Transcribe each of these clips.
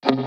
Good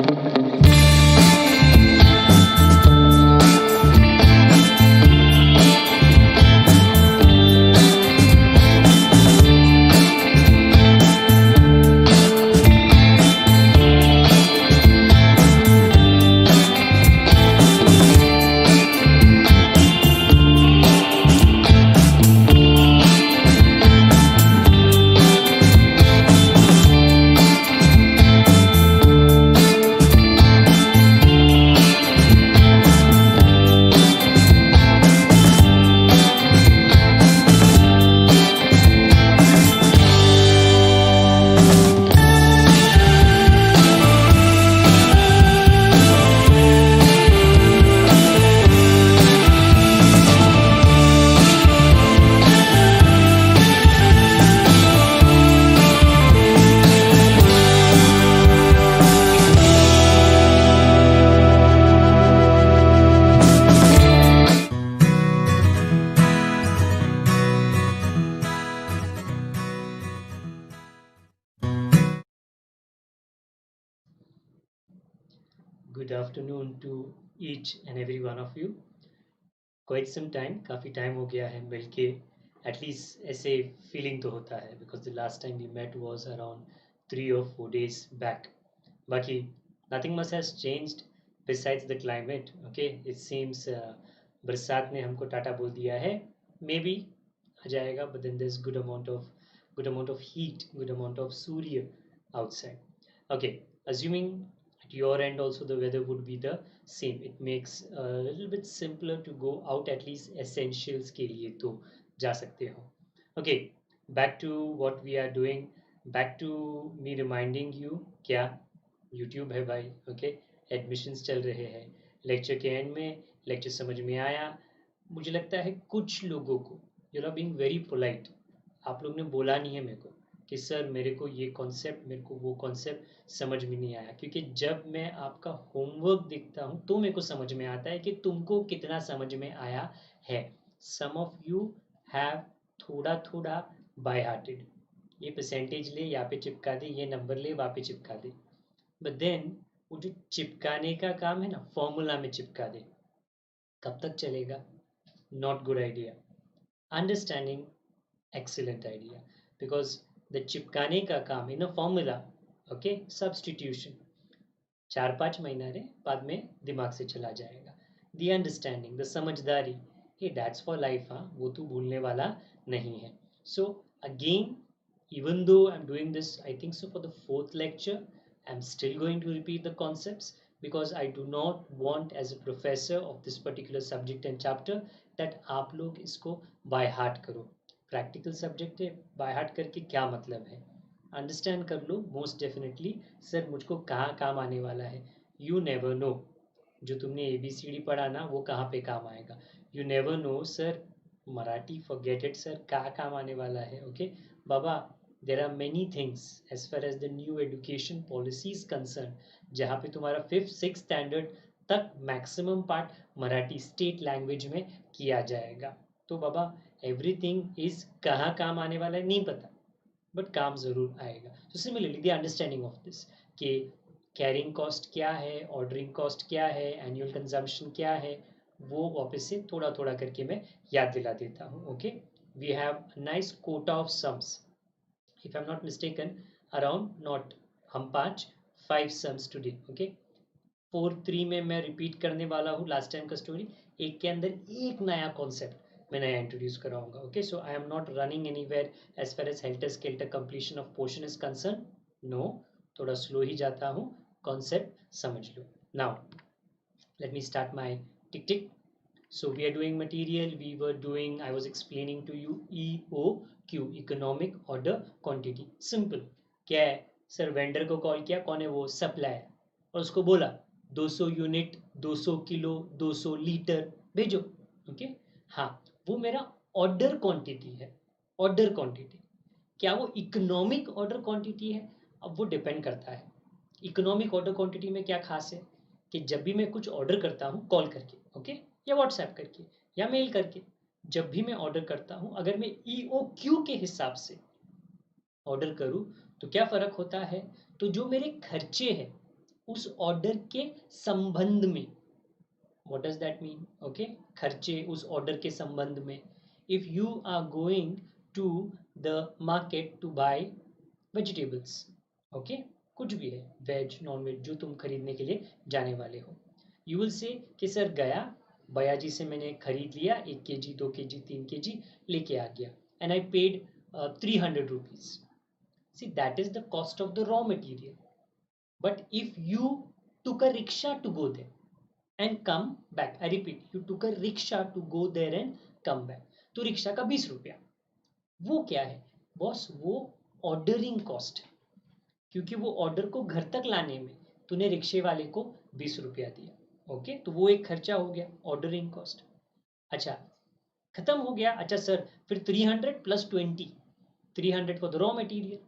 afternoon to each and every one of you. Quite some time, काफ़ी time हो गया है मिलके। एटलीस्ट ऐसे फीलिंग तो होता है because the last time we met was around 3 or 4 days back. बाकी nothing much has changed besides the climate. Okay, it seems बरसात ने हमको टाटा बोल दिया है। मे बी आ जाएगा, but then this good amount of heat, good amount of सूर्य outside. Okay, assuming at your end also the weather would be the same, it makes a little bit simpler to go out, at least essentials के लिए तो जा सकते हो। Okay, back to what we are doing, back to me reminding you, क्या YouTube है भाई। Okay, admissions चल रहे हैं। लेक्चर के एंड में लेक्चर समझ में आया, मुझे लगता है कुछ लोगों को, you are being very polite, आप लोग ने बोला नहीं है मेरे को कि सर मेरे को ये कॉन्सेप्ट, मेरे को वो कॉन्सेप्ट समझ में नहीं आया। क्योंकि जब मैं आपका होमवर्क देखता हूँ तो मेरे को समझ में आता है कि तुमको कितना समझ में आया है। सम ऑफ यू हैव थोड़ा थोड़ा बाय हार्टेड, ये परसेंटेज ले यहाँ पे चिपका दे, ये नंबर ले वहाँ पे चिपका दे। बट देन वो जो चिपकाने का काम है ना, फॉर्मूला में चिपका दे, कब तक चलेगा? Not good idea. Understanding, excellent idea. Because the चिपकाने का काम इन अ फॉर्मूला, ओके, सब्सटीट्यूशन 4-5 महीना रे बाद में दिमाग से चला जाएगा। द अंडरस्टैंडिंग, द समझदारी, ये दैट्स फॉर लाइफ। हाँ, वो तो भूलने वाला नहीं है। So again, even though I'm doing this, I think so, for the fourth lecture, I'm still going to repeat the concepts because I do not want, as a professor of this particular subject and chapter, that आप लोग इसको by heart करो। Practical subject है, by heart करके क्या मतलब है? Understand कर लो मोस्ट डेफिनेटली। सर मुझको कहाँ काम आने वाला है? You never no. जो तुमने ABCD पढ़ा ना, वो कहाँ पे काम आएगा? You never know sir. Marathi forget it sir, कहाँ काम आने वाला है? ओके बाबा, there are many things as far as the new education policy is concern, जहाँ पे तुम्हारा 5th-6th स्टैंडर्ड तक maximum part Marathi state language में किया जाएगा। तो बाबा, एवरीथिंग इज कहाँ काम आने वाला है नहीं पता, बट काम जरूर आएगा। तो similarly the understanding of this, कि कैरिंग कॉस्ट क्या है, ऑर्डरिंग कॉस्ट क्या है, एनुअल कंजम्पशन क्या है, वो वापस से थोड़ा थोड़ा करके मैं याद दिला देता हूँ। Okay, we have nice quota of sums, if I am not mistaken, around not hmm 5 sums today. Okay, 4-3 में मैं रिपीट करने वाला हूँ लास्ट टाइम का स्टोरी। एक के अंदर एक नया कॉन्सेप्ट मैं नया इंट्रोड्यूस कराऊंगा। Okay, so I am not running anywhere as far as helter skelter completion of portion is concern. No, थोड़ा स्लो ही जाता हूँ, कॉन्सेप्ट समझ लो। Now let me start my tick tick. So we are doing material, we were doing, I was explaining to you EOQ, economic order quantity। Simple क्या है sir, vendor को call किया, कौन है वो? सप्लायर, और उसको बोला 200 यूनिट, 200 किलो, 200 लीटर भेजो। ओके, हाँ, वो मेरा ऑर्डर क्वांटिटी है। ऑर्डर क्वांटिटी, क्या वो इकोनॉमिक ऑर्डर क्वांटिटी है? अब वो डिपेंड करता है। इकोनॉमिक ऑर्डर क्वांटिटी में क्या खास है कि जब भी मैं कुछ ऑर्डर करता हूँ कॉल करके, ओके, या व्हाट्सएप करके या मेल करके, जब भी मैं ऑर्डर करता हूँ, अगर मैं EOQ के हिसाब से ऑर्डर करूँ तो क्या फ़र्क होता है? तो जो मेरे खर्चे हैं उस ऑर्डर के संबंध में, what does that mean? Okay, खर्चे उस ऑर्डर के संबंध में. If you are going to the market to buy vegetables, okay, कुछ भी है, वेज नॉन वेज जो तुम खरीदने के लिए जाने वाले हो, यू विल से कि सर गया, भैया जी से मैंने खरीद लिया 1 kg 2 kg 3 kg लेके आ गया, and I paid 300 rupees. See, that is the cost of the raw material. But if you took a rickshaw to go there and come back, I repeat, you took a rickshaw to go there and come back, तो rickshaw का 20 रुपया, वो क्या है boss? वो ordering cost है, क्योंकि वो ऑर्डर को घर तक लाने में तूने रिक्शे वाले को 20 रुपया दिया. ओके, तो वो एक खर्चा हो गया, ऑर्डरिंग कॉस्ट. अच्छा, खत्म हो गया. अच्छा सर, फिर 300 plus 20, 300 for the raw material,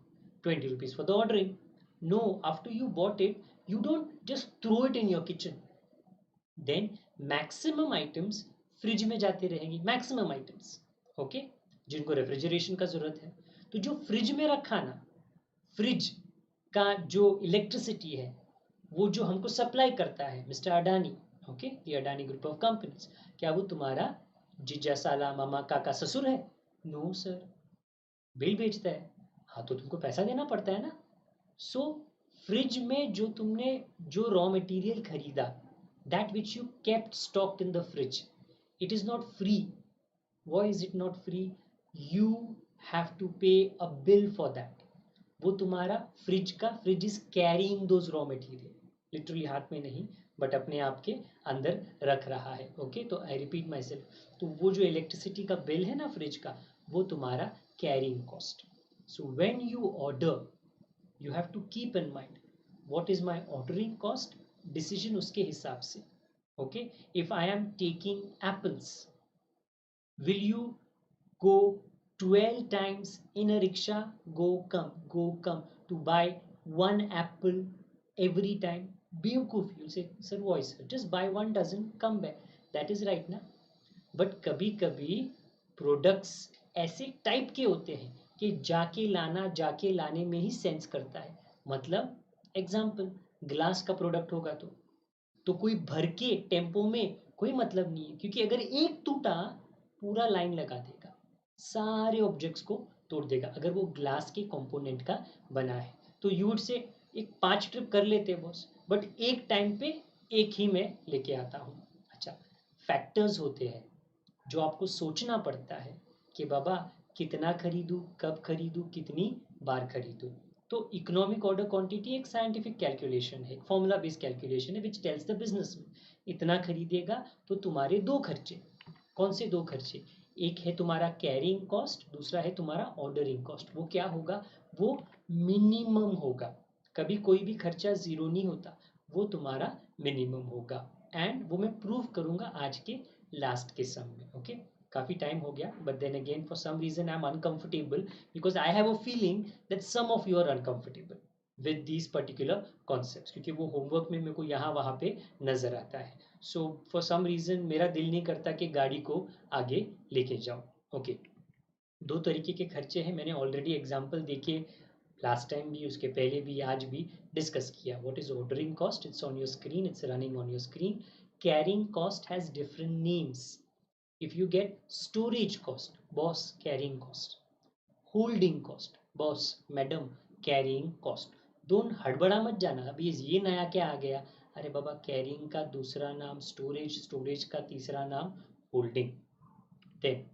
20 rupees for the ordering. No, after you bought it, you don't just throw it in your kitchen. Then maximum items fridge में जाते रहेंगी, मैक्सिमम आइटम्स, ओके, जिनको रेफ्रिजरेशन का जरूरत है. तो जो फ्रिज में रखा ना, फ्रिज का जो इलेक्ट्रिसिटी है, वो जो हमको सप्लाई करता है mister Adani, okay, the Adani group of companies, क्या वो तुम्हारा जीजा साला मामा काका ससुर है? नो सर, बिल बेचता है. हाँ, तो तुमको पैसा देना पड़ता है ना. सो फ्रिज में जो तुमने जो रॉ मटेरियल खरीदा, that which you kept stocked in the fridge, it is not free. Why is it not free? You have to pay a bill for that. वो तुम्हारा फ्रिज का, fridge is carrying those raw material, literally हाथ में नहीं but अपने आप के अंदर रख रहा है. ओके, तो आई रिपीट माई सेल्फ, तो वो जो इलेक्ट्रिसिटी का बिल है ना फ्रिज का, वो तुम्हारा carrying cost. So when you order, you have to keep in mind what is my ordering cost, decision उसके हिसाब से. okay, if I am taking apples, will you go 12 times in a rickshaw, go come to buy one apple every time? बेवकूफ. You say sir, voice just buy one dozen, come back. that is right ना. But कभी कभी products ऐसे type के होते हैं कि जाके लाने में ही सेंस करता है. मतलब एग्जाम्पल, ग्लास का प्रोडक्ट होगा तो कोई भर के टेम्पो में कोई मतलब नहीं है, क्योंकि अगर एक टूटा, पूरा लाइन लगा देगा, सारे ऑब्जेक्ट्स को तोड़ देगा, अगर वो ग्लास के कंपोनेंट का बना है. तो यू वुड से एक 5 ट्रिप कर लेते बॉस, बट एक टाइम पे एक ही मैं लेके आता हूँ. अच्छा, फैक्टर्स होते हैं जो आपको सोचना पड़ता है कि बाबा कितना खरीदूं, कब खरीदूं, कितनी बार खरीदूं. तो इकोनॉमिक ऑर्डर क्वांटिटी एक साइंटिफिक कैलकुलेशन है, फॉर्मूला बेस्ड कैलकुलेशन है, विच टेल्स द बिजनेस में इतना खरीदेगा तो तुम्हारे दो खर्चे. कौन से दो खर्चे? एक है तुम्हारा कैरिंग कॉस्ट, दूसरा है तुम्हारा ऑर्डरिंग कॉस्ट. वो क्या होगा? वो मिनिमम होगा. कभी कोई भी खर्चा जीरो नहीं होता, वो तुम्हारा मिनिमम होगा. एंड वो मैं प्रूव करूंगा आज के लास्ट के सम में. ओके, काफी टाइम हो गया, but then again for some reason I am uncomfortable, because I have a feeling that some of you are uncomfortable with these particular concepts, क्योंकि वो होमवर्क में मेरे को यहाँ वहाँ पे नजर आता है. सो फॉर सम रीजन मेरा दिल नहीं करता कि गाड़ी को आगे लेके जाऊं. ओके, दो तरीके के खर्चे हैं, मैंने ऑलरेडी एग्जाम्पल देके लास्ट टाइम भी, उसके पहले भी, आज भी डिस्कस किया. What is ordering cost? It's on your screen, it's running on your screen. Carrying cost has different names. If you get storage cost, boss carrying cost. Holding cost, boss madam carrying cost. दोनों हड़बड़ा मत जाना, अभी ये नया क्या आ गया. अरे बाबा, कैरिंग का दूसरा नाम स्टोरेज, स्टोरेज का तीसरा नाम holding. Then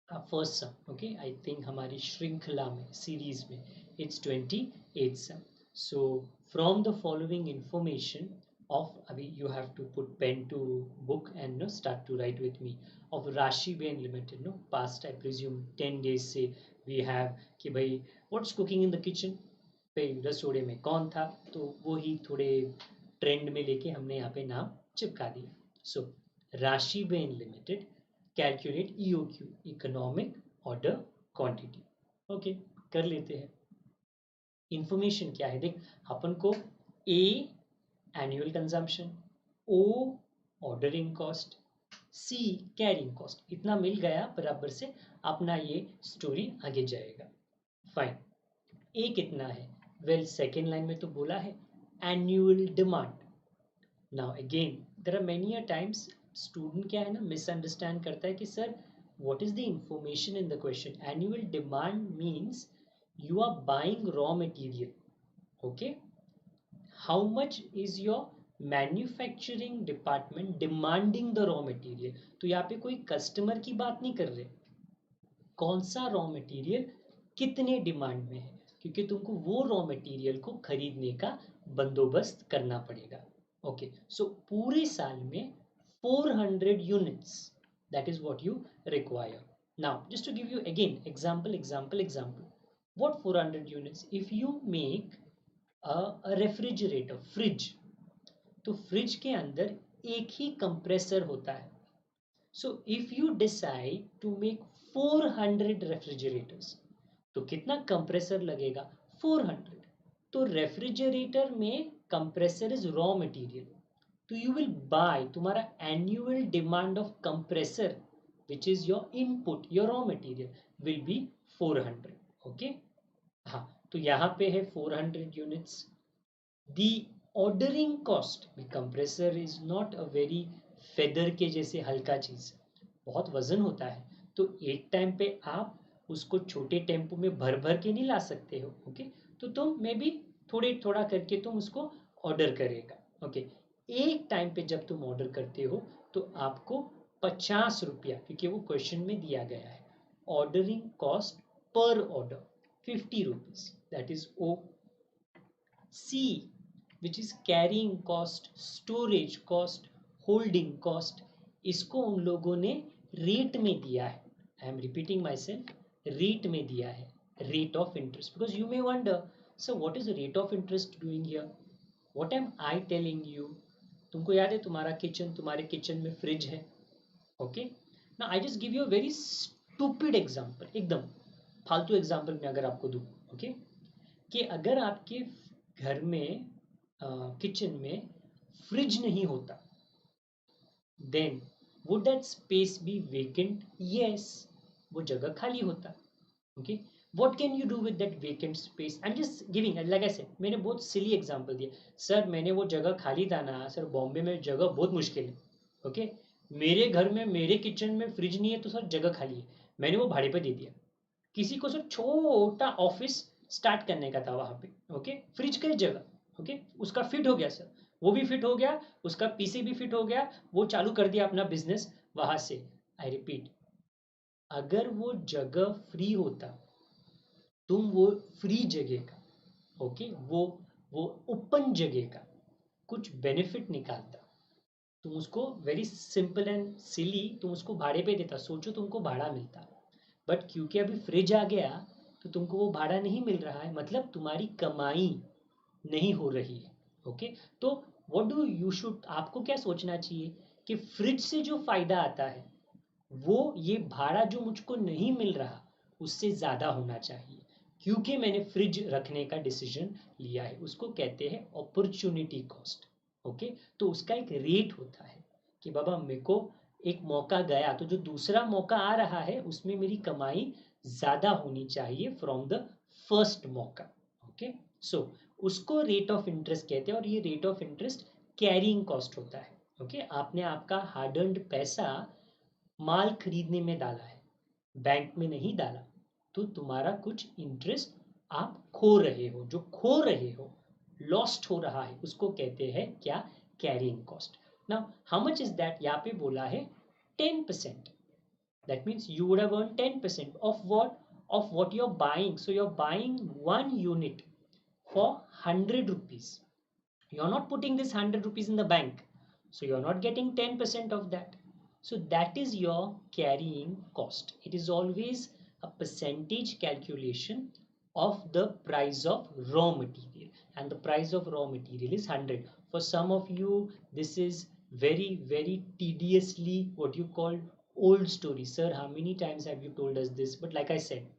first sum, okay, I think हमारी श्रृंखला में, सीरीज में, it's 28 sum. So from the following information of, अभी you have to put pen to book and no start to write with me, of Rashi Ben limited. No past I presume 10 days से we have कि भाई what's cooking in the kitchen, भाई रसोड़े में कौन था, तो वो ही थोड़े ट्रेंड में लेके हमने यहाँ पे नाम चिपका दिया. सो राशि Ben limited calculate EOQ, economic order quantity. Okay, कर लेते हैं. इंफॉर्मेशन क्या है देख, अपन को ए एनुअल कंजम्पशन, ओ ऑर्डरिंग कॉस्ट, सी कैरिंग कॉस्ट, इतना मिल गया बराबर से, अपना ये स्टोरी आगे जाएगा. फाइन. ए कितना है? वेल, सेकेंड लाइन में तो बोला है annual demand. Now again, there are many a times student क्या है ना misunderstand करता है कि sir what is the information in the question. Annual demand means you are buying raw material. Okay, how much is your manufacturing department demanding the raw material. तो यहाँ पे कोई कस्टमर की बात नहीं कर रहे, कौन सा रॉ मटेरियल कितने डिमांड में है, क्योंकि तुमको वो रॉ मटेरियल को खरीदने का बंदोबस्त करना पड़ेगा. ओके, सो पूरे साल में 400 units, that is what you require. Now just to give you again example, what 400 units. If you make a refrigerator, fridge, तो फ्रिज के अंदर एक ही कंप्रेसर होता है. So if you decide to make 400 refrigerators, तो कितना कंप्रेसर लगेगा? 400. तो रेफ्रिजरेटर में कंप्रेसर इज रॉ मटेरियल, तो यू विल बाय, तुम्हारा annual demand of compressor which is your input, your raw material will be 400. Okay, हाँ, तो यहाँ पे है 400 units. The ordering cost, compressor is not a very feather के जैसे हल्का चीज, बहुत वजन होता है. तो एक टाइम पे आप उसको छोटे टेम्पो में भर भर के नहीं ला सकते हो. ओके, तो तुम मे बी थोड़े थोड़ा करके तुम उसको ऑर्डर करेगा. ओके, एक टाइम पे जब तुम ऑर्डर करते हो तो आपको 50 रुपया, क्योंकि वो क्वेश्चन में दिया गया है, ऑर्डरिंग कॉस्ट पर order 50 rupees, that is O. C, which is carrying cost, storage cost, holding cost, इसको उन लोगों ने रेट में दिया है. I am repeating my self, rate में दिया है, rate of interest. Because you may wonder sir what is rate of interest doing here. What am I telling you. तुमको याद है तुम्हारा किचन, तुम्हारे किचन में फ्रिज है. ओके, ना I just give you a very stupid example, एकदम फालतू एग्जांपल में अगर आपको दूं. ओके, कि अगर आपके घर में किचन में फ्रिज नहीं होता, then would that space be vacant? Yes, वो जगह खाली होता. Okay, what can you do with that vacant space? I'm just giving, like I said, मैंने बहुत सिली एग्जांपल दिया. सर मैंने वो जगह खाली था ना सर, बॉम्बे में जगह बहुत मुश्किल है. ओके, मेरे घर में मेरे किचन में फ्रिज नहीं है तो सर जगह खाली है, मैंने वो भाड़े पे दे दिया. किसी को सर छोटा ऑफिस स्टार्ट करने का था वहां पे. ओके, फ्रिज का जगह. ओके, उसका फिट हो गया सर, वो भी फिट हो गया, उसका पीसी भी फिट हो गया, वो चालू कर दिया अपना बिजनेस वहां से. आई रिपीट, अगर वो जगह फ्री होता, तुम वो फ्री जगह का, ओके, वो ओपन जगह का कुछ बेनिफिट निकालता, तुम उसको वेरी सिंपल एंड सिली तुम उसको भाड़े पे देता, सोचो तुमको भाड़ा मिलता. बट क्योंकि अभी फ्रिज आ गया तो तुमको वो भाड़ा नहीं मिल रहा है, मतलब तुम्हारी कमाई नहीं हो रही है. ओके, तो व्हाट डू यू शुड, आपको क्या सोचना चाहिए कि फ्रिज से जो फायदा आता है वो ये भाड़ा जो मुझको नहीं मिल रहा उससे ज़्यादा होना चाहिए, क्योंकि मैंने फ्रिज रखने का डिसीजन लिया है. उसको कहते हैं अपॉर्चुनिटी कॉस्ट. ओके, तो उसका एक रेट होता है कि बाबा मेरे को एक मौका गया तो जो दूसरा मौका आ रहा है उसमें मेरी कमाई ज़्यादा होनी चाहिए फ्रॉम द फर्स्ट मौका. ओके, सो उसको रेट ऑफ इंटरेस्ट कहते हैं, और ये rate of interest carrying cost होता है. ओके, आपने आपका हार्ड अर्नड पैसा माल खरीदने में डाला है, बैंक में नहीं डाला, तो तुम्हारा कुछ इंटरेस्ट आप खो रहे हो. जो खो रहे हो, लॉस्ट हो रहा है, उसको कहते हैं क्या? Carrying cost. Now how much is that? यहाँ पे बोला है 10%. That means you would have earn 10% of what? Of what you are buying. So you are buying 1 unit for 100 rupees. You are not putting this 100 rupees in the bank, so you are not getting 10% of that. So that is your carrying cost. It is always a percentage calculation of the price of raw material, and the price of raw material is 100. For some of you this is very tediously what you call old story. Sir, how many times have you told us this? But like I said,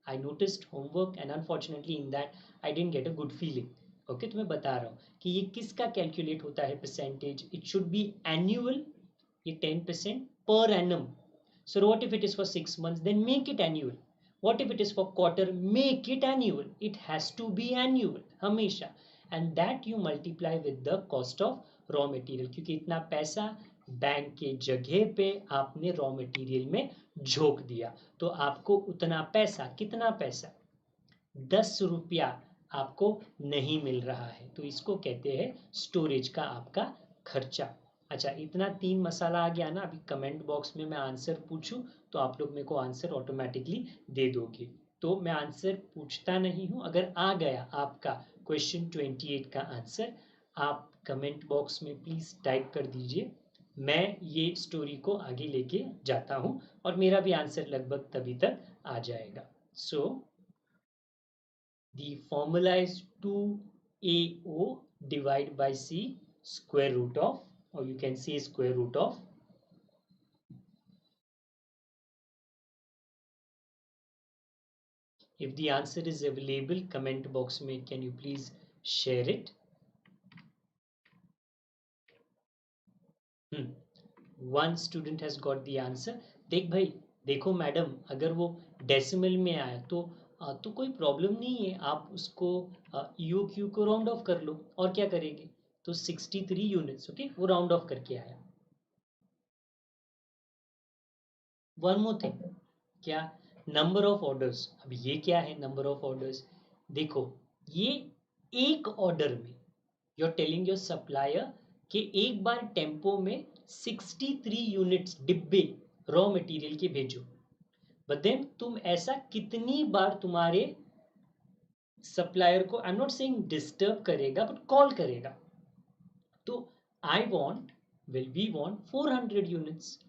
I noticed homework and unfortunately in that I didn't get a good feeling. Okay, तो मैं बता रहा हूँ कि ये किसका calculate होता है percentage. It should be annual. ये 10% per annum. So what if it is for 6 months, then make it annual. What if it is for quarter, make it annual. It has to be annual हमेशा. And that you multiply with the cost of raw material, क्योंकि इतना पैसा bank के जगह पे आपने raw material में झोंक दिया, तो आपको उतना पैसा, कितना पैसा, 10 रुपया आपको नहीं मिल रहा है, तो इसको कहते हैं स्टोरेज का आपका खर्चा। अच्छा, इतना 3 मसाला आ गया ना। अभी कमेंट बॉक्स में मैं आंसर पूछूं तो आप लोग मेरे को आंसर ऑटोमेटिकली दे दोगे, तो मैं आंसर पूछता नहीं हूं। अगर आ गया आपका क्वेश्चन 28 का आंसर, आप कमेंट बॉक्स में प्लीज टाइप कर दीजिए, मैं ये स्टोरी को आगे लेके जाता हूं और मेरा भी आंसर लगभग तभी तक आ जाएगा। सो the formula is 2AO divided by C square root of, or you can say square root of, if the answer is available, comment box में can you please share it. One student has got the answer. देख भाई, देखो madam, अगर वो decimal में आया तो कोई प्रॉब्लम नहीं है, आप उसको ईओ क्यू को राउंड ऑफ कर लो, और क्या करेंगे, तो 63 यूनिट्स, ओके, वो राउंड ऑफ करके आया। वन मोर थिंग, क्या, नंबर ऑफ ऑर्डर्स। अब ये क्या है नंबर ऑफ ऑर्डर्स, देखो, ये एक ऑर्डर में you are telling your supplier कि एक बार टेम्पो में 63 यूनिट्स डिब्बे रॉ मटेरियल के भेजो, बट देन तुम ऐसा कितनी बार तुम्हारे सप्लायर को, I am not saying disturb करेगा, बट कॉल करेगा, तो I want, will we want 400 units,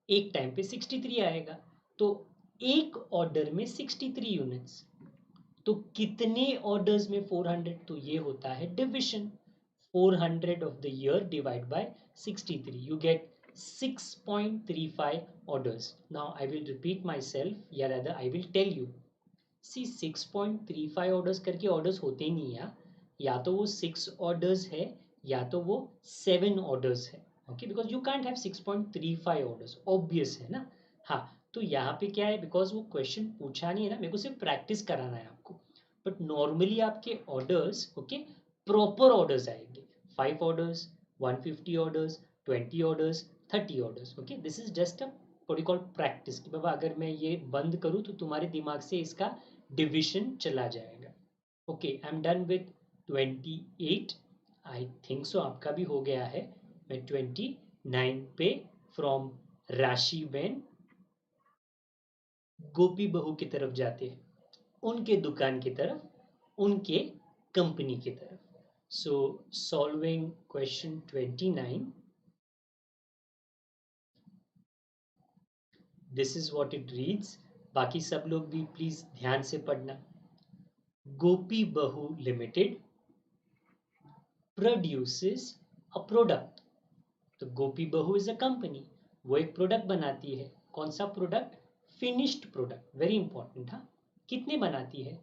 एक टाइम पे 63 आएगा, तो एक ऑर्डर में 63 यूनिट्स, तो कितने ऑर्डर्स में 400, तो ये होता है division, 400 of the year divide by 63, you get 6.35 orders. Now I will repeat myself, या rather I will tell you, see 6.35 orders करके ऑर्डर्स होते ही नहीं है, या तो वो 6 ऑर्डर्स है या तो वो 7 ऑर्डर्स है, okay, because you can't have 6.35 orders, obvious है ना। हाँ, तो यहाँ पे क्या है, बिकॉज वो क्वेश्चन पूछा नहीं है ना, मेरे को सिर्फ प्रैक्टिस कराना है आपको, बट नॉर्मली आपके ऑर्डर्स, ओके, प्रॉपर ऑर्डर्स आएंगे, 5 orders, 150 orders, 20 orders, 30 orders, okay, this is just a call practice, कि बाबा अगर मैं ये बंद करूँ तो तुम्हारे दिमाग से इसका डिविजन चला जाएगा। Okay, I am done with 28, I think so आपका भी हो गया है। मैं 29 पे, फ्रॉम राशि बेन गोपी बहू की तरफ जाते हैं, उनके दुकान की तरफ, उनके कंपनी की तरफ। सो solving question 29, this is what it reads, बाकी सब लोग भी प्लीज ध्यान से पढ़ना। गोपी बहू लिमिटेड produces a product, तो गोपी बहू इज अ कंपनी, वो एक प्रोडक्ट बनाती है, कौन सा product, finished product, very important, हाँ, कितने बनाती है,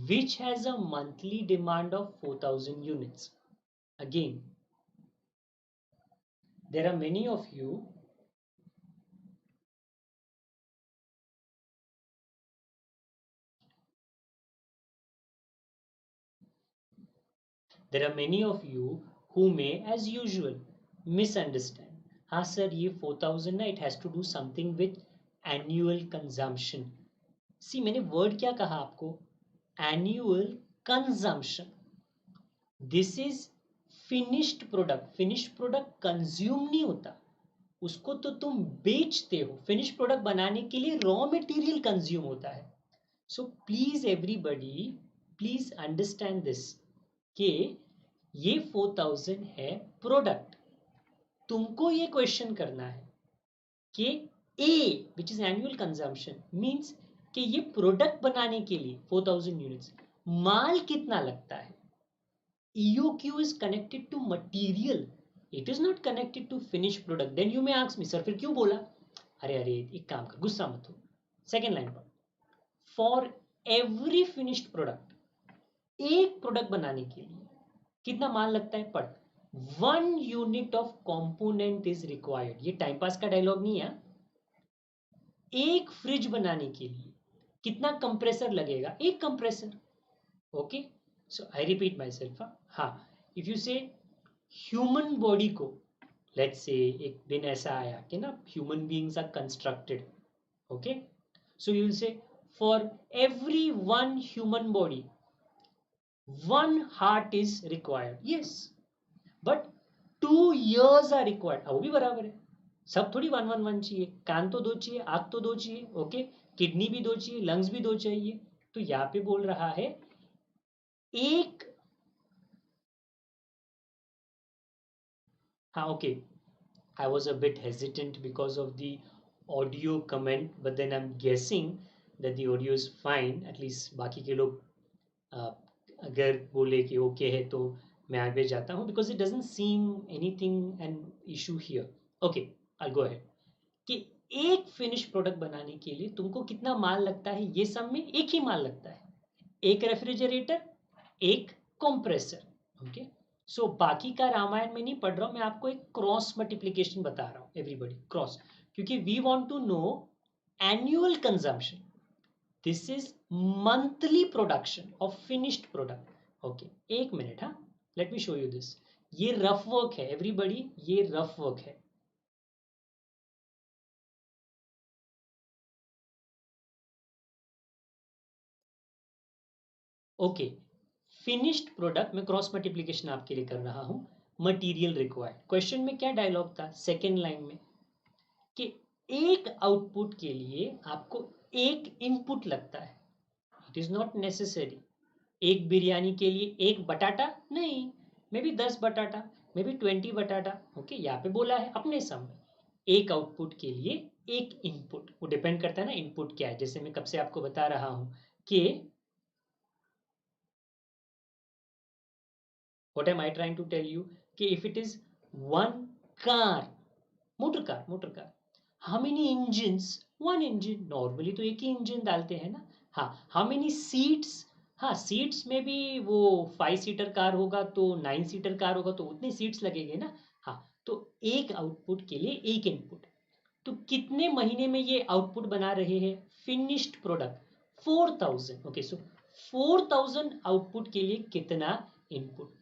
which has a monthly demand of 4000 units. Again, there are many of you, there are many of you who may as usual misunderstand, हाँ सर ये 4000 ना, it has to do something with annual consumption। सी, मैंने word क्या कहा आपको, annual consumption, this is finished product, finished product consume नहीं होता, उसको तो तुम बेचते हो, फिनिश्ड प्रोडक्ट बनाने के लिए रॉ मटेरियल कंज्यूम होता है। So please everybody, please understand this, कि ये 4000 है प्रोडक्ट, तुमको ये क्वेश्चन करना है कि A which is annual consumption means कि ये प्रोडक्ट बनाने के लिए 4000 यूनिट्स, माल कितना लगता है। EOQ is connected to material, it is not connected to finished product। then you may ask me, sir फिर क्यों बोला, अरे अरे एक काम कर, गुस्सा मत हो, सेकेंड लाइन पर, फॉर एवरी फिनिश्ड प्रोडक्ट, एक प्रोडक्ट बनाने के लिए कितना माल लगता है, पर 1 unit of component is required, ये टाइम पास का डायलॉग नहीं है। एक फ्रिज बनाने के लिए कितना कंप्रेसर लगेगा, एक compressor, okay, So I repeat myself. हाँ, if you say human body को, लेट्स से एक दिन ऐसा आया कि ना human beings are constructed, okay, so you will say for every one human body one heart is required, yes, but 2 years are required, वो भी बराबर है। सब थोड़ी वन वन वन चाहिए, कान तो दो चाहिए, आंख तो दो चाहिए, ओके, किडनी भी दो चाहिए, लंग्स भी दो चाहिए। तो यहाँ पे बोल रहा है एक, हाँ okay, I was a bit hesitant because of the audio comment, but then I'm guessing that the audio is fine. At least बाकी के लोग अगर बोले कि ओके है तो मैं आगे जाता हूँ, because it doesn't seem anything an issue here. Okay, I'll go ahead. कि एक फिनिश प्रोडक्ट बनाने के लिए तुमको कितना माल लगता है, ये सब में एक ही माल लगता है, एक रेफ्रिजरेटर, एक कंप्रेसर, ओके। सो बाकी का रामायण में नहीं पढ़ रहा हूं, मैं आपको एक क्रॉस मल्टीप्लिकेशन बता रहा हूं, एवरीबॉडी क्रॉस, क्योंकि we want to know annual consumption, this is monthly production of finished product, okay. एक मिनट, हाँ, let me show you this. ये रफ वर्क है एवरीबॉडी, ये रफ वर्क है, ओके। फिनिश्ड प्रोडक्ट में क्रॉस मल्टीप्लिकेशन आपके लिए कर रहा हूं। मटेरियल रिक्वायर्ड, क्वेश्चन में क्या डायलॉग था सेकेंड लाइन में, कि एक आउटपुट के लिए आपको एक इनपुट लगता है, इट इज नॉट नेसेसरी। एक बिरयानी के लिए एक बटाटा नहीं, मे बी 10 बटाटा, मे बी 20 बटाटा, ओके। यहाँ पे बोला है अपने समय एक आउटपुट के लिए एक इनपुट, वो डिपेंड करता है ना इनपुट क्या है। जैसे मैं कब से आपको बता रहा हूं कि what am I trying to tell you, कि if it is one car, motor car, how many engines, one engine, normally तो एक ही इंजन डालते हैं ना। हाँ, how many seats, हाँ सीट्स में भी वो 5 सीटर कार होगा तो 9 सीटर कार होगा तो उतने सीट्स लगेंगे ना। हाँ, तो एक आउटपुट के लिए एक इनपुट, तो कितने महीने में ये आउटपुट बना रहे हैं फिनिश्ड प्रोडक्ट 4000, ओके। सो 4000 आउटपुट के लिए कितना इनपुट,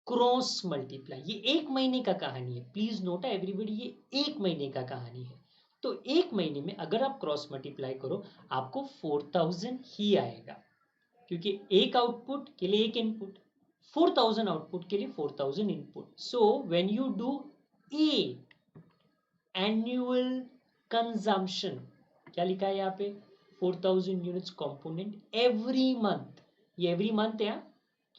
क्रॉस मल्टीप्लाई, ये एक महीने का कहानी है, प्लीज नोट एवरीबडी, ये एक महीने का कहानी है। तो एक महीने में अगर आप क्रॉस मल्टीप्लाई करो आपको 4000 ही आएगा, क्योंकि एक आउटपुट के लिए एक इनपुट, 4000 आउटपुट के लिए 4000 input. So when you do a annual consumption, क्या लिखा है यहाँ पे, 4000 यूनिट्स कंपोनेंट एवरी मंथ, ये एवरी मंथ है।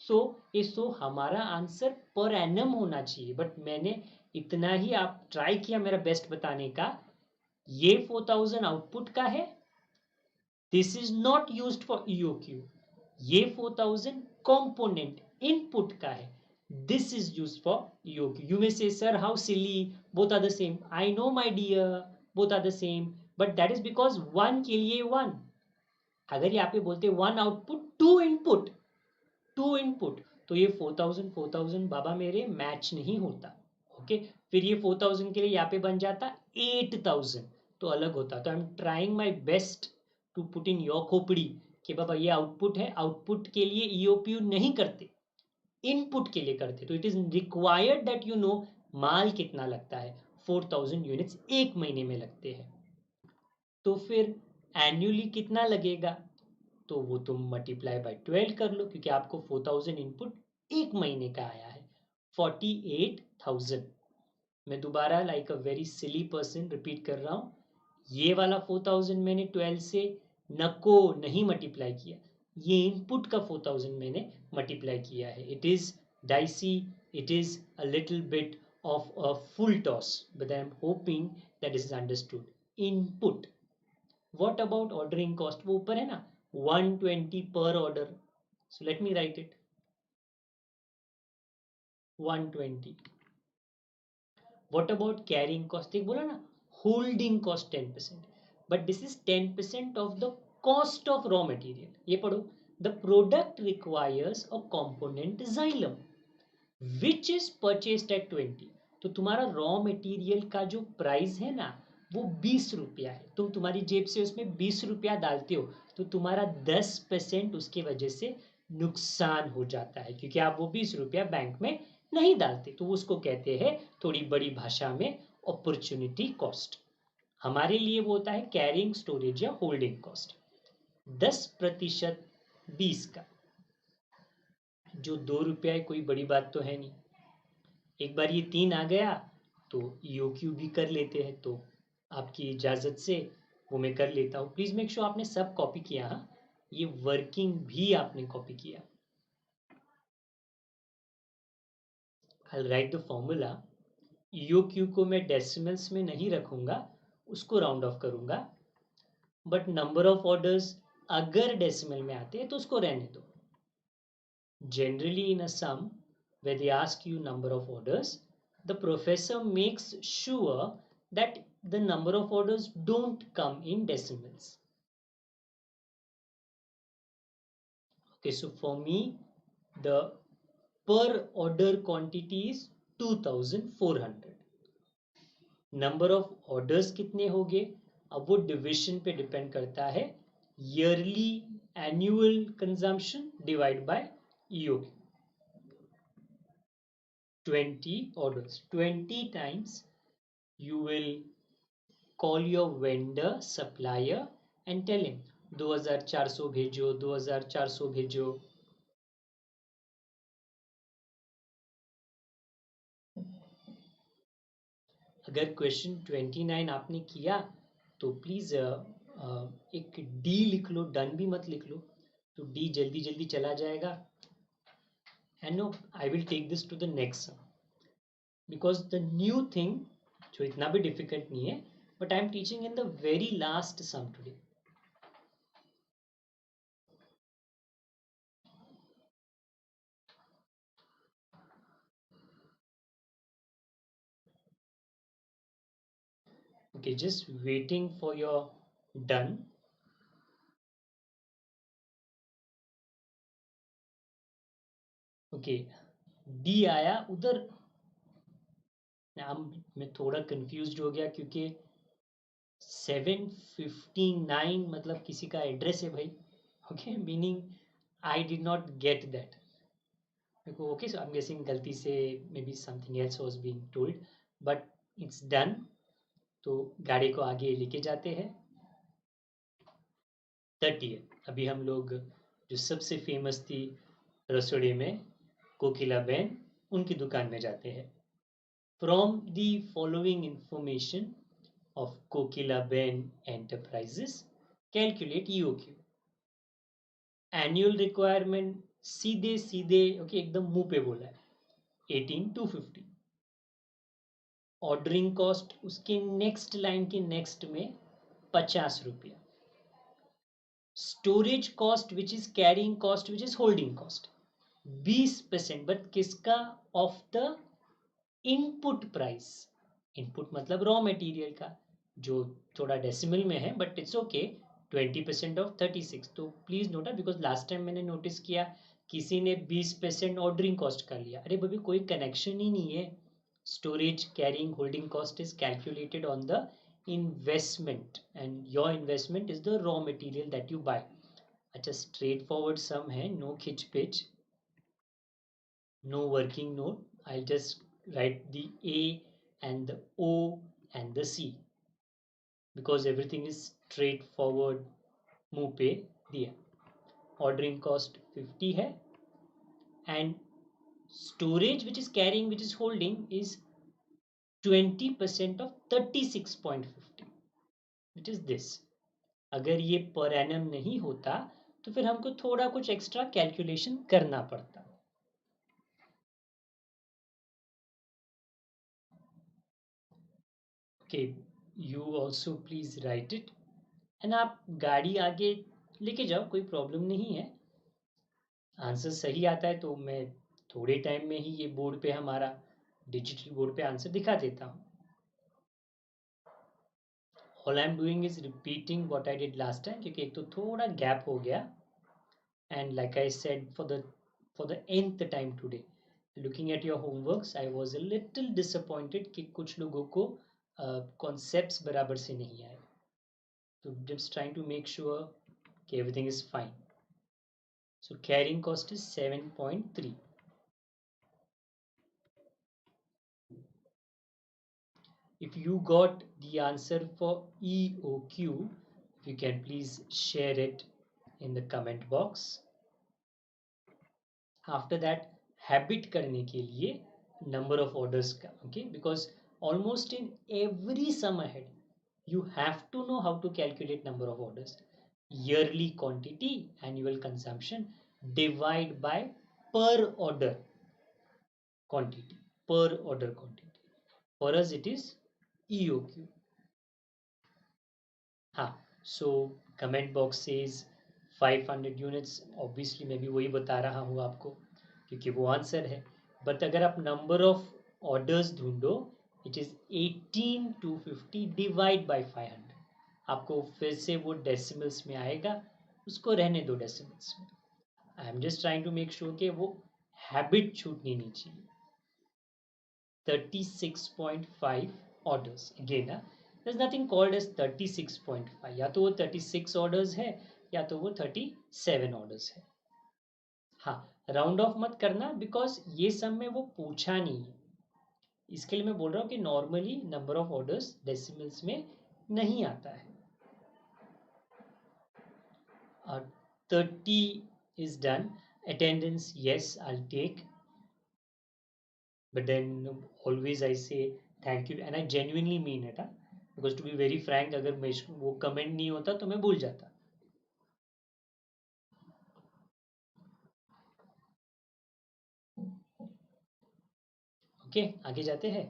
सो सो हमारा आंसर पर एनम होना चाहिए, बट मैंने इतना ही आप ट्राई किया मेरा बेस्ट बताने का। ये 4000 आउटपुट का है, this is not used for EOQ. ये 4000 कंपोनेंट इनपुट का है, this is used for EOQ. You may say sir how silly, both are the same, I know my dear, both are the same, but that is because one के लिए one. अगर यहाँ पे बोलते one output to input, to input, तो ये 4000 बाबा मेरे match नहीं होता, ओके। फिर ये 4000 के लिए यहाँ पे बन जाता 8000, तो अलग होता। तो I am trying my best to put in your खोपड़ी कि बाबा ये आउटपुट है, आउटपुट के लिए ईओपीयू नहीं करते, इनपुट के लिए करते। तो it is required that you know माल कितना लगता है, 4000 यूनिट्स एक महीने में लगते हैं। तो फिर एन्युअली कितना लगेगा, तो वो तुम मल्टीप्लाई बाय 12 कर लो, क्योंकि आपको 4000 इनपुट एक महीने का आया है, 48,000। मैं दोबारा like a very silly person repeat कर रहा हूँ, ये वाला 4000 मैंने 12 से नको नहीं मल्टीप्लाई किया, ये इनपुट का 4000 मैंने मल्टीप्लाई किया है। It is dicey, it is a little bit of a full toss, but I am hoping that is understood. Input, what about ordering cost, वो ऊपर है ना 120 पर order, so let me right it 120। What about carrying cost, एक बोला ना holding cost 10%, but this is 10% of the cost of raw material. ये पढ़ो, the product requires a component xylem which is purchased at 20। तो तुम्हारा raw material का जो price है ना वो 20 रुपया है, तुम्हारी जेब से उसमें 20 रुपया डालते हो, तो तुम्हारा 10% उसके वजह से नुकसान हो जाता है, क्योंकि आप वो 20 रुपया बैंक में नहीं डालते, तो उसको कहते हैं थोड़ी बड़ी भाषा में अपॉर्चुनिटी कॉस्ट। हमारे लिए वो होता है कैरिंग, स्टोरेज या होल्डिंग कॉस्ट। 10% 20 का, जो 2 रुपया है, कोई बड़ी बात तो है नहीं। एक बार ये 3 आ गया तो ईओक्यू भी कर लेते हैं, तो आपकी इजाज़त से वो मैं कर लेता हूँ। प्लीज़ मेक श्योर आपने सब कॉपी किया। हाँ, ये वर्किंग भी आपने कॉपी किया। आई राइट द फॉर्मूला। ईओक्यू को मैं डेसिमल्स में नहीं रखूंगा, उसको राउंड ऑफ करूंगा, बट नंबर ऑफ ऑर्डर्स अगर डेसिमल में आते हैं तो उसको रहने दो। Generally, in a sum, where they ask you number of orders, the professor makes sure that the number of orders don't come in decimals. Okay, so for me, the per order quantity is 2400. Number of orders कितने होंगे, अब वो division पे depend करता है, yearly annual consumption divide by EOQ. 20 orders, 20 times you will call your vendor supplier and tell him 2400 भेजो, 2400 भेजो। अगर क्वेश्चन 29 आपने किया तो प्लीज़ एक डी लिख लो, डन भी मत लिख लो, तो डी जल्दी जल्दी चला जाएगा। And no, I will take this to the next sum, because the new thing जो इतना भी डिफिकल्ट नहीं है, but I am teaching in the very last sum today. Okay, just waiting for your done. Okay, D आया उधर। मैं थोड़ा confuse हो गया, क्योंकि 759 मतलब किसी का एड्रेस है भाई। Okay, meaning I did not get that. Okay, so I am guessing गलती से may be something else was being told, but it's done. तो गाड़ी को आगे लेके जाते हैं। 30 है। अभी हम लोग जो सबसे फेमस थी रसोड़ी में, कोकिला बहन, उनकी दुकान में जाते हैं। From the following information of Kokila Ben Enterprises, calculate EOQ. Annual requirement सीधे सीधे ओके एकदम मुंह पे बोला है, 18250। ऑर्डरिंग कॉस्ट उसके नेक्स्ट लाइन के नेक्स्ट में 50 रुपया। Storage cost which is carrying cost which is holding cost 20%, but किसका, of the input price. Input मतलब रॉ मटेरियल का, जो थोड़ा डेसिमल में है, बट इट्स ओके। 20% ऑफ 36, तो please NOTA, because last time मैंने नोटिस किया किसी ने 20% ऑर्डरिंग कॉस्ट कर लिया। अरे भाई, कोई कनेक्शन ही नहीं है। Storage carrying holding cost is calculated on the investment, and your investment is the raw material that you buy. अच्छा, स्ट्रेट फॉरवर्ड सम है, नो खिच पिच, no working note. I'll just write the A and the O and the C, because everything is straightforward, मुंह पे दिया। Ordering cost 50 है, and storage which is carrying which is holding is 20% of 36.50, which is this. अगर ये per annum नहीं होता तो फिर हमको थोड़ा कुछ एक्स्ट्रा कैलकुलेशन करना पड़ता। Okay, you also please right it, and आप गाड़ी आगे लेके जाओ, कोई प्रॉब्लम नहीं है। आंसर सही आता है तो मैं थोड़े टाइम में ही ये बोर्ड पे, हमारा डिजिटल बोर्ड पे आंसर दिखा देता हूँ। All I am doing is repeating what I did last time, क्योंकि एक तो थोड़ा गैप हो गया, and like I said for the nth time today, looking at your homeworks, I was a little disappointed कि कुछ लोगों को कॉन्सेप्ट्स बराबर से नहीं आए, तो just trying to make sure कि everything is fine. So carrying cost is 7.3. If you got the answer for EOQ, if you can please share it in the comment box. After that, habit करने के लिए number of orders का, okay, because almost in every sum ahead you have to know how to calculate number of orders. Yearly quantity, annual consumption, divide by per order quantity, per order quantity. For us it is EOQ. हाँ, so comment box says 500 units. Obviously मैं भी वही बता रहा हूँ आपको क्योंकि वो आंसर है. बट अगर आप नंबर ऑफ ऑर्डर्स ढूंढो, इट इज 18250 डिवाइड बाय 500. आपको फिर से वो डेसिमल्स में आएगा, उसको रहने दो डेसिमल्स में. I am just trying to make sure कि वो हैबिट छूटनी नहीं चाहिए. 36.5 orders. Again, there's nothing called as 36.5. या तो वो 36 orders है या तो वो 37 orders है. हाँ, राउंड ऑफ मत करना बिकॉज ये सब में वो पूछा नहीं है. इसके लिए मैं बोल रहा हूँ कि normally number of orders decimals में नहीं आता है. 30 is done. Attendance, yes, I'll take. But then always I say thank you and I genuinely mean it. Because to be very frank, अगर मैं वो कमेंट नहीं होता तो मैं भूल जाता. ओके, आगे जाते हैं.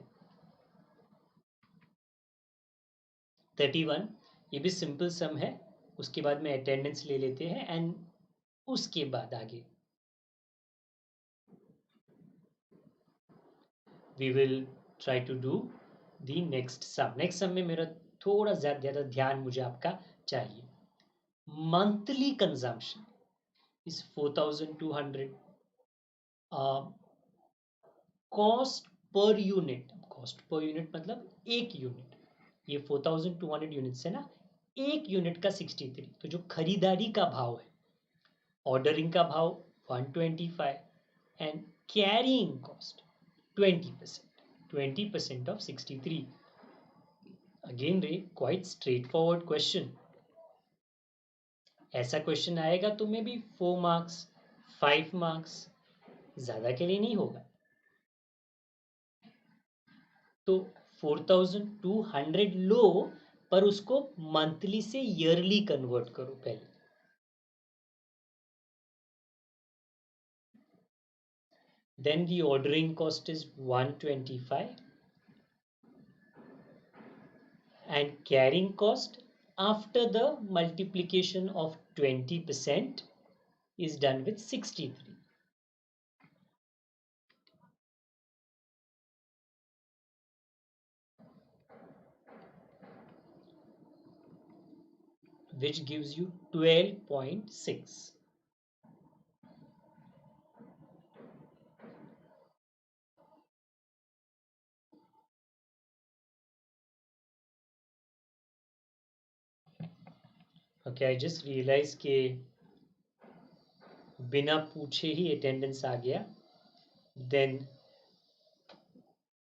31, ये भी सिंपल सम है. उसके बाद में अटेंडेंस ले लेते हैं एंड उसके बाद आगे we will try to do the next sum. Next sum में मेरा थोड़ा ज़्यादा ध्यान मुझे आपका चाहिए. Monthly consumption is 4200. Cost per unit, cost per unit मतलब एक यूनिट. ये 4200 यूनिट्स है ना, एक यूनिट का 63. तो जो खरीदारी का भाव है, ऑर्डरिंग का भाव 125 and carrying cost 20%. 20% of 63. Again रे, क्वाइट स्ट्रेट फॉरवर्ड क्वेश्चन. ऐसा क्वेश्चन आएगा तो मे बी 4 मार्क्स 5 मार्क्स, ज़्यादा के लिए नहीं होगा. तो 4200 लो, पर उसको मंथली से ईयरली कन्वर्ट करो पहले. Then the ordering cost is 125 and carrying cost after the multiplication of 20% is done with 63. Which gives you 12.6. Okay, I just realized कि बिना पूछे ही अटेंडेंस आ गया. Then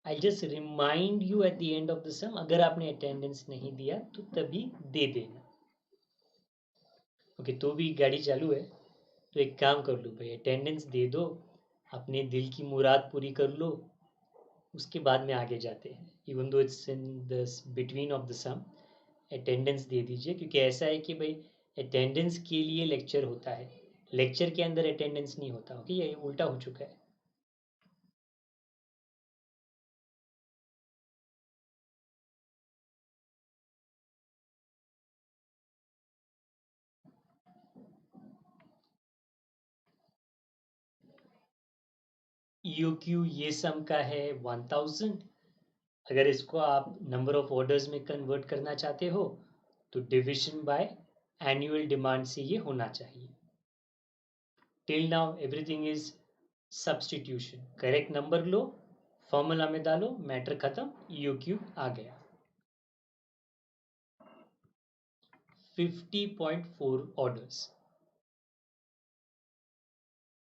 I'll just remind you at the end of the sum, अगर आपने attendance नहीं दिया तो तभी दे देना. ओके, तो भी गाड़ी चालू है तो एक काम कर लो भाई, अटेंडेंस दे दो, अपने दिल की मुराद पूरी कर लो, उसके बाद में आगे जाते हैं. Even though it's in the between of the sum, attendance दे दीजिए क्योंकि ऐसा है कि भाई अटेंडेंस के लिए लेक्चर होता है, लेक्चर के अंदर अटेंडेंस नहीं होता. ओके, ये उल्टा हो चुका है. EOQ ये सम का है 1000. अगर इसको आप नंबर ऑफ ऑर्डर्स में कन्वर्ट करना चाहते हो तो डिविजन बाय एनुअल डिमांड से ये होना चाहिए. Till now everything is substitution. Correct number low, formula में डालो, मैटर खत्म, EOQ आ गया. 50.4 orders.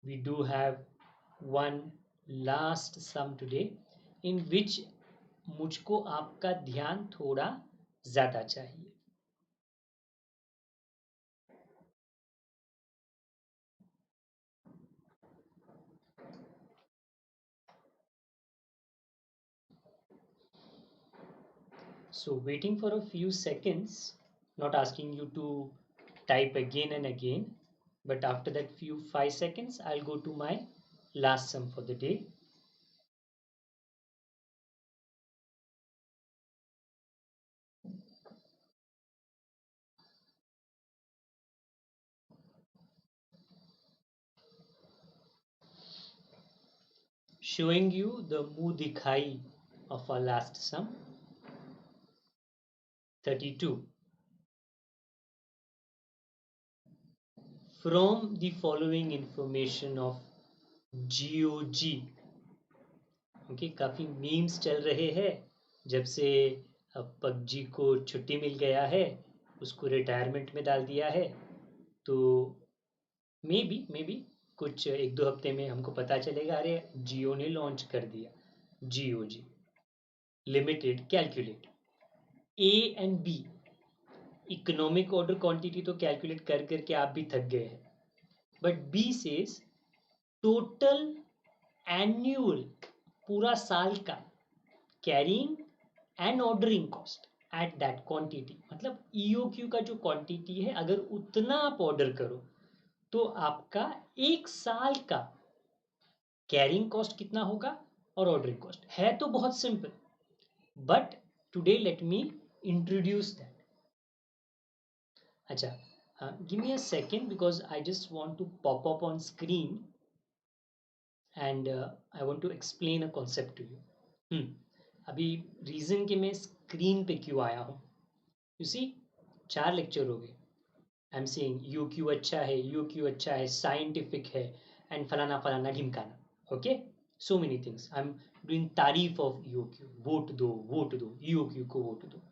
we do have one last sum today in which मुझको आपका ध्यान थोड़ा ज़्यादा चाहिए. So waiting for a few seconds, not asking you to type again and again, but after that few 5 seconds, I'll go to my last sum for the day. Showing you the muh dikhai of our last sum, 32. From the following information of GOG, okay, काफ़ी memes चल रहे हैं जब से PUBG को छुट्टी मिल गया है, उसको रिटायरमेंट में डाल दिया है. तो मे बी कुछ एक दो हफ्ते में हमको पता चलेगा, अरे जियो ने लॉन्च कर दिया GOG limited calculate A and B. Economic order quantity तो कैलकुलेट कर करके आप भी थक गए हैं, but B says total annual, पूरा साल का carrying and ordering cost at that quantity. मतलब EOQ का जो क्वांटिटी है, अगर उतना आप ऑर्डर करो तो आपका एक साल का कैरिंग कॉस्ट कितना होगा और ऑर्डरिंग कॉस्ट. है तो बहुत simple, but today let me introduce that. अच्छा, give me a second because I just want to pop up on screen and I want to explain a concept to you. अभी reason कि मैं screen पे क्यों आया हूँ, you see 4 lecture हो गए. आई एम सेइंग UQ अच्छा है, UQ अच्छा है, साइंटिफिक है एंड फलाना फलाना ढिमकाना. Okay, so many things I am doing तारीफ ऑफ EOQ. वोट दो वोट दो, EOQ को वोट दो.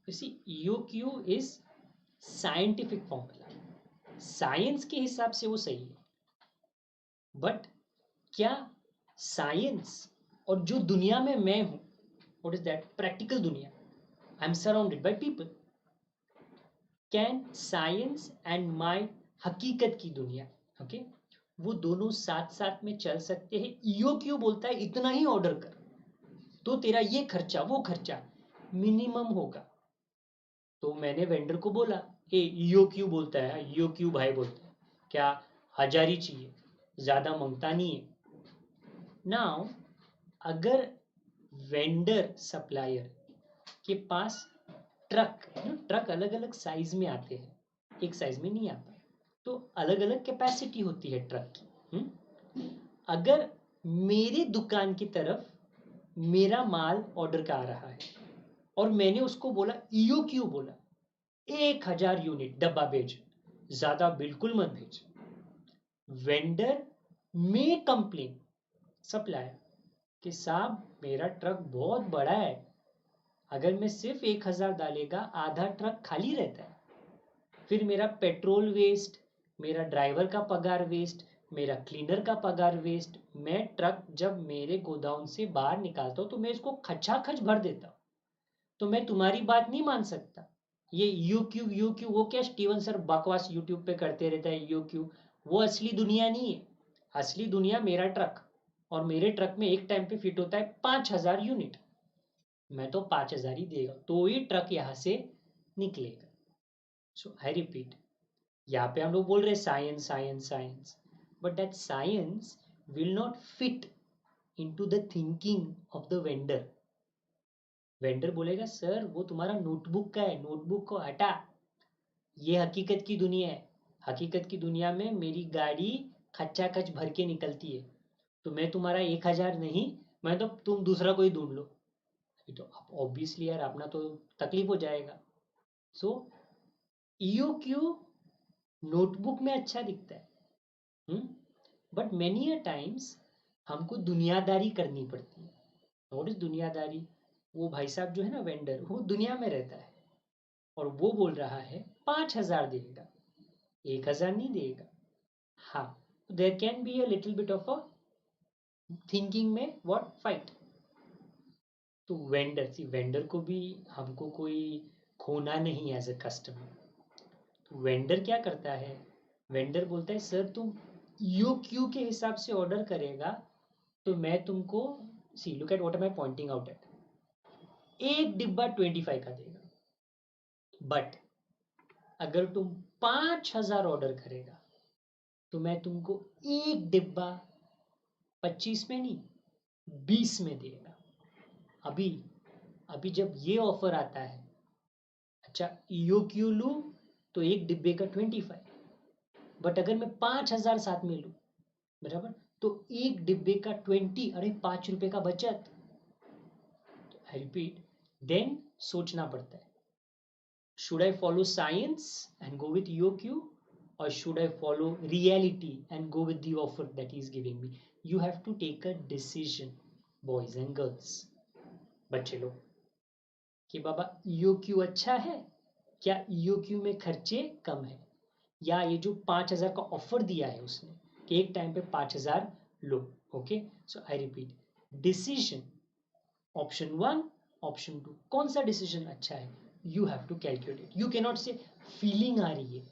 You see EOQ is scientific formula, science के हिसाब से वो सही है, बट क्या साइंस और जो दुनिया में मैं हूं, व्हाट इज दैट, प्रैक्टिकल दुनिया, I am surrounded by people, can science and my हकीकत की दुनिया, ओके, वो दोनों साथ साथ में चल सकते हैं. EOQ बोलता है इतना ही ऑर्डर कर तो तेरा ये खर्चा वो खर्चा मिनिमम होगा. तो मैंने वेंडर को बोला, ए EOQ बोलता है, EOQ भाई बोलता है, क्या 1000 ही चाहिए, ज़्यादा मांगता नहीं है. नाउ अगर वेंडर सप्लायर के पास ट्रक अलग अलग साइज में आते हैं, एक साइज में नहीं आता, तो अलग अलग कैपेसिटी होती है ट्रक की. अगर मेरी दुकान की तरफ मेरा माल ऑर्डर का आ रहा है और मैंने उसको बोला, EOQ बोला, 1000 यूनिट डब्बा भेज, ज्यादा बिल्कुल मत भेज. वेंडर में कंप्लेन सप्लायर कि साहब मेरा ट्रक बहुत बड़ा है, अगर मैं सिर्फ 1000 डालेगा आधा ट्रक खाली रहता है, फिर मेरा पेट्रोल वेस्ट, मेरा ड्राइवर का पगार वेस्ट, मेरा क्लीनर का पगार वेस्ट. मैं ट्रक जब मेरे गोदाउन से बाहर निकालता हूँ तो मैं इसको खचाखच भर देता हूँ, तो मैं तुम्हारी बात नहीं मान सकता. ये UQ वो क्या स्टीवन सर बकवास यूट्यूब पे करते रहता है. EOQ वो असली दुनिया नहीं है. असली दुनिया मेरा ट्रक, और मेरे ट्रक में एक टाइम पे फिट होता है 5000 यूनिट. मैं तो 5000 ही देगा तो ही ट्रक यहाँ से निकलेगा. सो आई रिपीट, यहाँ पे हम लोग बोल रहे science science science, but that science will not fit into the thinking of the vendor. Vendor बोलेगा सर वो तुम्हारा नोटबुक का है, नोटबुक को हटा, ये हकीकत की दुनिया है. हकीकत की दुनिया में मेरी गाड़ी खच्चा खच भर के निकलती है, तो मैं तुम्हारा 1000 नहीं, मैं तो तुम दूसरा कोई ढूंढ लो. अभी तो ऑब्वियसली यार अपना तो तकलीफ हो जाएगा. सो EOQ नोटबुक में अच्छा दिखता है, बट मेनी अ टाइम्स हमको दुनियादारी करनी पड़ती है. व्हाट इज दुनियादारी? वो भाई साहब जो है ना वेंडर, वो दुनिया में रहता है और वो बोल रहा है 5000 देगा, 1000 नहीं देगा. हाँ, there can be a little bit of a thinking में व्हाट फाइट। तो वेंडर को भी हमको कोई खोना नहीं एज अ कस्टमर। तो वेंडर क्या करता है, वेंडर बोलता है सर तुम यू क्यू के हिसाब से ऑर्डर करेगा तो मैं तुमको, see look at what am I pointing out at, एक डिब्बा 25 का देगा। बट अगर तुम 5,000 ऑर्डर करेगा तो मैं तुमको एक डिब्बा 25 में नहीं 20 में देगा। अभी अभी जब ये ऑफर आता है, अच्छा यू क्यू लूँ तो एक डिब्बे का 25, बट अगर मैं 5,000 साथ में लूँ बराबर तो एक डिब्बे का 20, अरे 5 रुपए का बचत। आई रिपीट, देन सोचना पड़ता है, should I follow science and go with EOQ, or should I follow reality and go with the offer that he is giving me? You have to take a decision, boys and girls. बच्चे लोग, कि बाबा EOQ अच्छा है, क्या EOQ में खर्चे कम है, या ये जो 5,000 का ऑफर दिया है उसने कि एक टाइम पे 5,000 लो। Okay, so I repeat, decision option one, option two, कौन सा डिसीजन अच्छा है, you have to calculate. You cannot say feeling आ रही है,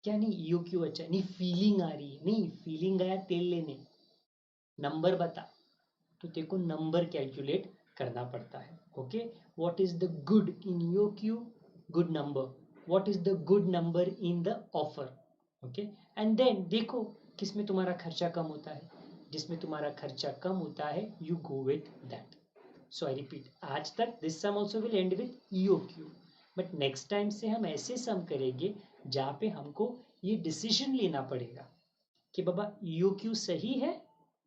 क्या नहीं यू क्यों अच्छा है, नहीं फीलिंग आ रही है, नहीं फीलिंग आया तेल लेने, नंबर बता, तो तेरे को नंबर कैलकुलेट करना पड़ता है। Okay, what is the good in your Q, good number, what is the good number in the offer. Okay, and then देखो किस में तुम्हारा खर्चा कम होता है, जिसमें तुम्हारा खर्चा कम होता है you go with that. So I repeat, आज तक this sum also will end with E O Q, but next time से हम ऐसे सम करेंगे जहाँ पे हमको ये डिसीजन लेना पड़ेगा कि बाबा ईओ क्यू सही है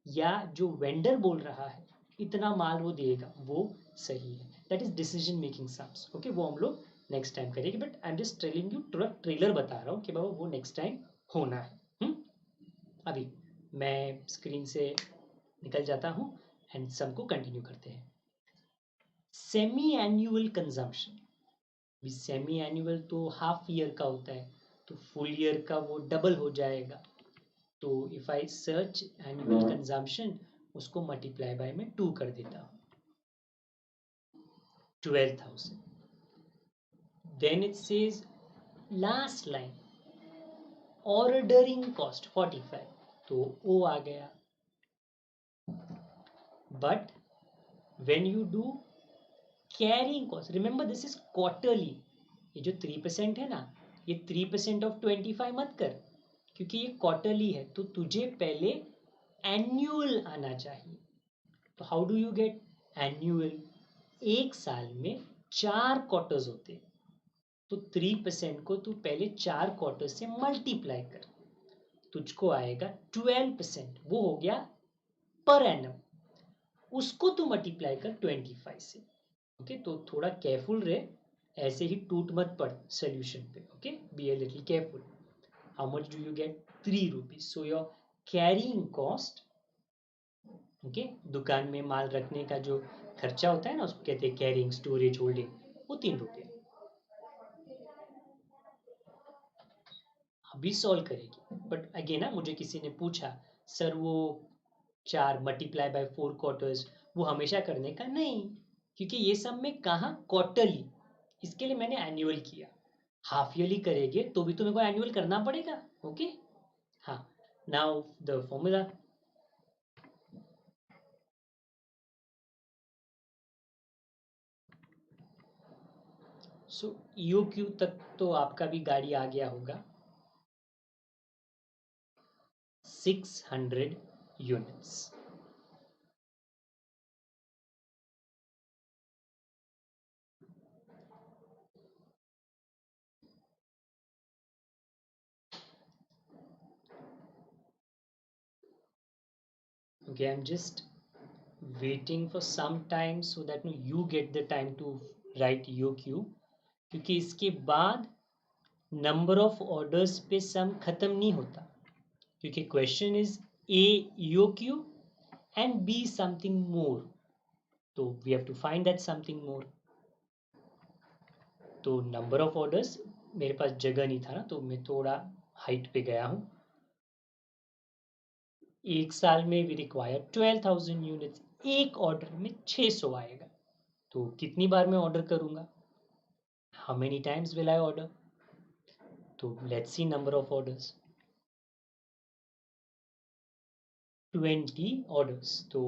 या जो वेंडर बोल रहा है इतना माल वो देगा वो सही है। That is decision making sums. Okay, वो हम लोग नेक्स्ट टाइम करेंगे, but I am just telling you, थोड़ा ट्रेलर बता रहा हूँ कि बाबा वो नेक्स्ट टाइम होना है। अभी मैं स्क्रीन से निकल जाता हूँ एंड सम को कंटिन्यू करते हैं। Semi annual consumption, semi annual तो हाफ ईयर का होता है, तो फुल ईयर का वो डबल हो जाएगा। तो if I search annual consumption, उसको मल्टीप्लाई बाय में 2 कर देता हूँ, 12,000। Then it says last line, ordering cost 45, तो ओ आ गया। But when you do carrying cost, remember this is quarterly, ये जो 3% है ना, ये 3% ऑफ 25 मत कर, क्योंकि ये क्वार्टरली है, तो तुझे पहले एनुअल आना चाहिए। तो how do you gate annual, एक साल में 4 क्वार्टर्स होते हैं, तो 3% को तू पहले 4 क्वार्टर से मल्टीप्लाई कर, तुझको आएगा 12%, वो हो गया पर एनम, उसको तू मल्टीप्लाई कर 25 से। ओके, तो थोड़ा केयरफुल रहे, ऐसे ही टूट मत पड़ सोल्यूशन पे। Okay, be a little careful. How much do you get, 3 rupees, so your carrying cost, okay, दुकान में माल रखने का जो खर्चा होता है ना उसको कहते हैं कैरिंग, स्टोरेज, होल्डिंग, वो 3 रुपये। अभी सॉल्व करेगी, बट अगेन ना मुझे किसी ने पूछा सर वो 4 मल्टीप्लाई बाय 4 क्वार्टर्स वो हमेशा करने का नहीं, क्योंकि ये सब में कहा क्वार्टरली, इसके लिए मैंने एनुअल किया। हाफ ईयरली करेंगे तो भी तो मेरे को एनुअल करना पड़ेगा। ओके, हाँ, now the formula. So E O Q तक तो आपका भी गाड़ी आ गया होगा, 600 units. Okay, I'm just waiting for some time so that no, you get the time to write EOQ, क्योंकि इसके बाद नंबर ऑफ ऑर्डर्स पे सम खत्म नहीं होता, क्योंकि question is a EOQ and B something more, तो we have to find that something more. तो नंबर ऑफ ऑर्डर्स, मेरे पास जगह नहीं था ना, तो मैं थोड़ा हाइट पे गया हूँ। एक साल में वी रिक्वायर 12,000 यूनिट्स, एक ऑर्डर में 600 आएगा। तो कितनी बार मैं ऑर्डर करूंगा? How many times will I order? तो let's see number of orders, 20 orders. So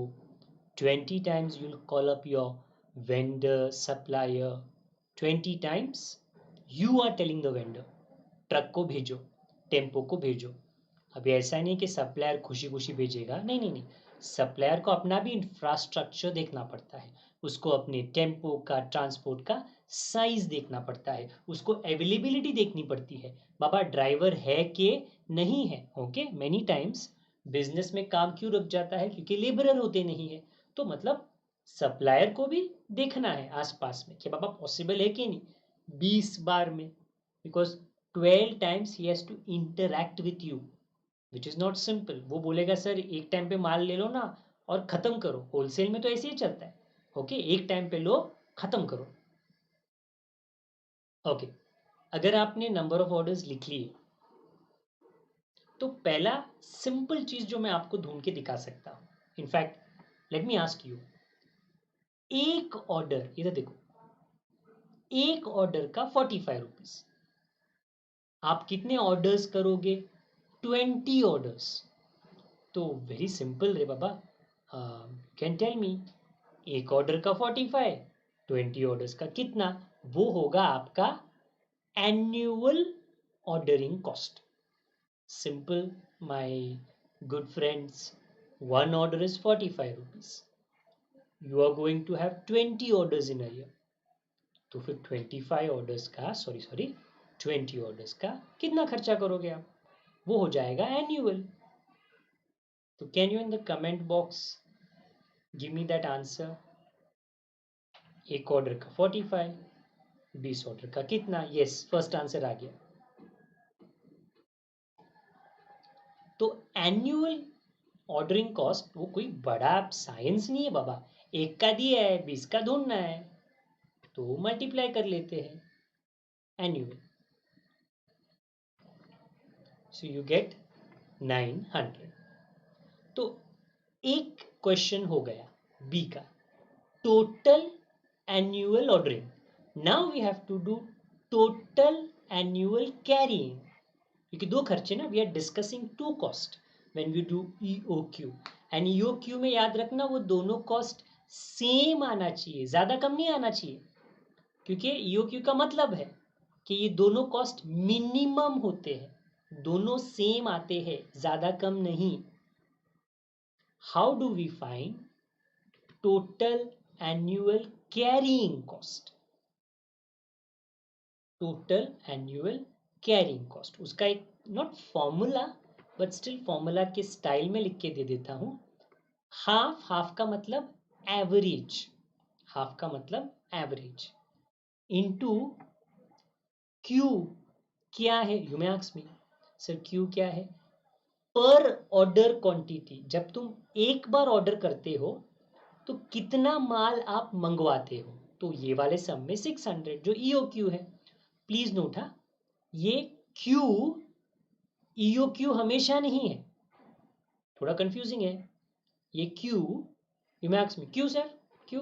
20 times you'll call up your vendor, supplier. 20 times you are telling the vendor, truck को भेजो, टेम्पो को भेजो। अभी ऐसा नहीं कि सप्लायर खुशी खुशी भेजेगा, नहीं नहीं नहीं, सप्लायर को अपना भी इंफ्रास्ट्रक्चर देखना पड़ता है, उसको अपने टेम्पो का, ट्रांसपोर्ट का साइज देखना पड़ता है, उसको अवेलेबिलिटी देखनी पड़ती है, बाबा ड्राइवर है कि नहीं है। ओके, मेनी टाइम्स बिजनेस में काम क्यों रुक जाता है? क्योंकि लेबरर होते नहीं है। तो मतलब सप्लायर को भी देखना है आसपास में कि बाबा पॉसिबल है कि नहीं 20 बार में, बिकॉज 12 टाइम्स ही has to interact with you, which is not simple. वो बोलेगा सर एक टाइम पे माल ले लो ना और खत्म करो, होलसेल में तो ऐसे ही चलता है। ओके, एक टाइम पे लो, खत्म करो। ओके, अगर आपने नंबर ऑफ ऑर्डर्स लिख लिए, तो पहला सिंपल चीज जो मैं आपको ढूंढ के दिखा सकता हूं, in fact let me ask you, एक ऑर्डर, इधर देखो, एक ऑर्डर का 45 रुपीज। आप कितने ऑर्डर्स करोगे? 20 ऑर्डर्स। तो वेरी सिंपल रे बाबा, कैन टेल मी, एक ऑर्डर का 45, 20 ऑर्डर्स का कितना? वो होगा आपका annual ordering cost. Simple my good friends, one order is 45 rupees, you are going to have 20 orders in a year. तो फिर 25 ऑर्डर्स का, सॉरी सॉरी, 20 ऑर्डर्स का कितना खर्चा करोगे आप? वो हो जाएगा एनुअल। तो can you in the comment box give me that answer? एक ऑर्डर का 45, 20 ऑर्डर का कितना? यस, फर्स्ट आंसर आ गया। तो एनुअल ऑर्डरिंग कॉस्ट वो कोई बड़ा साइंस नहीं है बाबा, एक का दिया है 20 का ढूंढना है, तो मल्टीप्लाई कर लेते हैं एनुअल, सो यू गेट 900। तो एक क्वेश्चन हो गया बी का, total annual ordering. Now we have to do total annual carrying, क्योंकि दो खर्चे ना, we are discussing two cost when we do EOQ. And EOQ में याद रखना वो दोनों कॉस्ट सेम आना चाहिए, ज्यादा कम नहीं आना चाहिए, क्योंकि ईओक्यू का मतलब है कि ये दोनों कॉस्ट मिनिमम होते हैं, दोनों सेम आते हैं, ज्यादा कम नहीं। How do we find total annual carrying cost? Total annual carrying cost, उसका एक not formula but still formula के स्टाइल में लिख के दे देता हूं। हाफ, हाफ का मतलब एवरेज, हाफ का मतलब एवरेज, इनटू क्यू। क्या है? You may ask me, sir Q क्या है? पर ऑर्डर क्वांटिटी। जब तुम एक बार ऑर्डर करते हो तो कितना माल आप मंगवाते हो? तो ये वाले सम में 600 जो ईओ क्यू है। प्लीज नोट, हा, ये क्यू ईओ क्यू हमेशा नहीं है, थोड़ा कंफ्यूजिंग है। ये Q, you may ask me Q sir Q,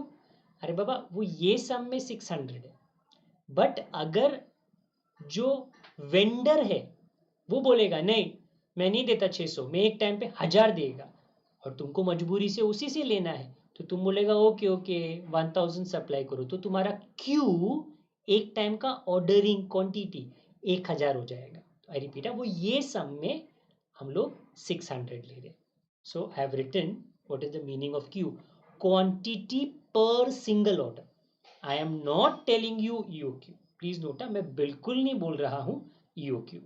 अरे बाबा वो ये सम में 600 है, बट अगर जो वेंडर है वो बोलेगा नहीं मैं नहीं देता 600, मैं एक टाइम पे 1000 देगा, और तुमको मजबूरी से उसी से लेना है, तो तुम बोलेगा ओके ओके 1000 सप्लाई करो, तो तुम्हारा क्यू एक टाइम का ऑर्डरिंग क्वांटिटी 1000 हो जाएगा। तो आई रिपीट, वो ये सम में हम लोग 600 ले रहे। So I have written what is the meaning of Q, quantity per single order. I am not telling you EOQ, please note, मैं बिल्कुल नहीं बोल रहा हूं ईओक्यू।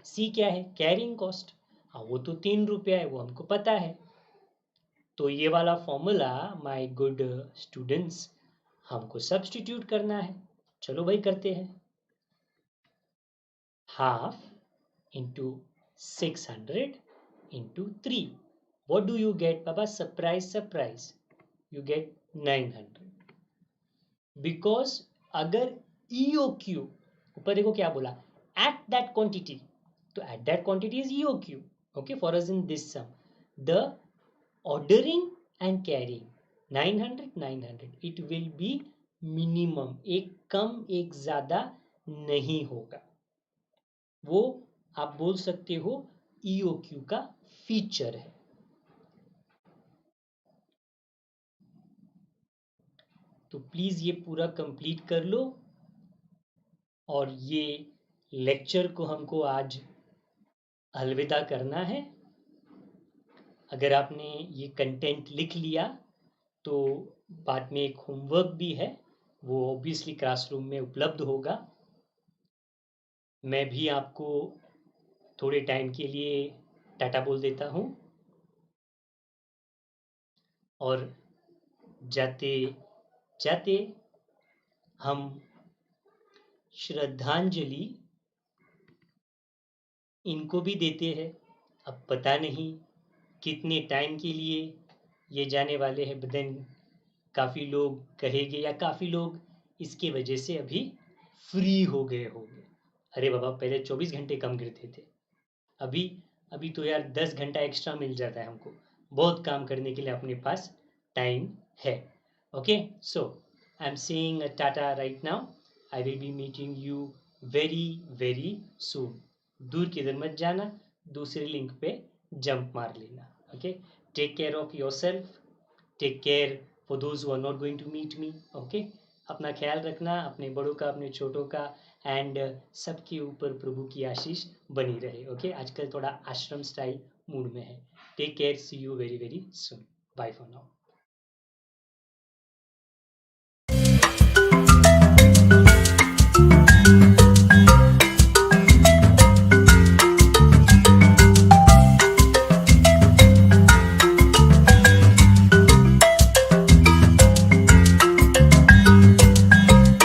सी क्या है? Carrying cost. हाँ वो तो 3 रुपया है, वो हमको पता है। तो ये वाला फॉर्मूला माय गुड स्टूडेंट्स हमको सब्स्टिट्यूट करना है। चलो भाई करते हैं। Half into 600 into 3, what do you get बाबा? Surprise surprise, you get 900। Because अगर ईओ क्यू, ऊपर देखो क्या बोला, एट दैट क्वांटिटी, तो at that quantity is E O Q. Okay, for us in this sum, the ordering and carrying 900 it will be minimum, एक कम एक ज़्यादा नहीं होगा. वो आप बोल सकते हो EOQ का फीचर है. तो प्लीज़ ये पूरा कंप्लीट कर लो. और ये लेक्चर को हमको आज अलविदा करना है. अगर आपने ये कंटेंट लिख लिया तो बाद में एक होमवर्क भी है, वो ऑब्वियसली क्लासरूम में उपलब्ध होगा. मैं भी आपको थोड़े टाइम के लिए टाटा बोल देता हूँ और जाते जाते हम श्रद्धांजलि इनको भी देते हैं. अब पता नहीं कितने टाइम के लिए ये जाने वाले हैं, बट देन काफ़ी लोग कहेंगे या काफ़ी लोग इसके वजह से अभी फ्री हो गए होंगे. अरे बाबा, पहले 24 घंटे कम गिरते थे. अभी अभी तो यार 10 घंटा एक्स्ट्रा मिल जाता है हमको. बहुत काम करने के लिए अपने पास टाइम है. Okay, so I am saying Tata right now. I will be meeting you very very soon. दूर किधर मत जाना, दूसरे लिंक पे जंप मार लेना. Okay, take care of yourself, take care for those who are not going to meet me. Okay, अपना ख्याल रखना, अपने बड़ों का, अपने छोटों का. एंड सबके ऊपर प्रभु की आशीष बनी रहे. ओके, आजकल थोड़ा आश्रम स्टाइल मूड में है. Take care, see you very very soon. Bye for now.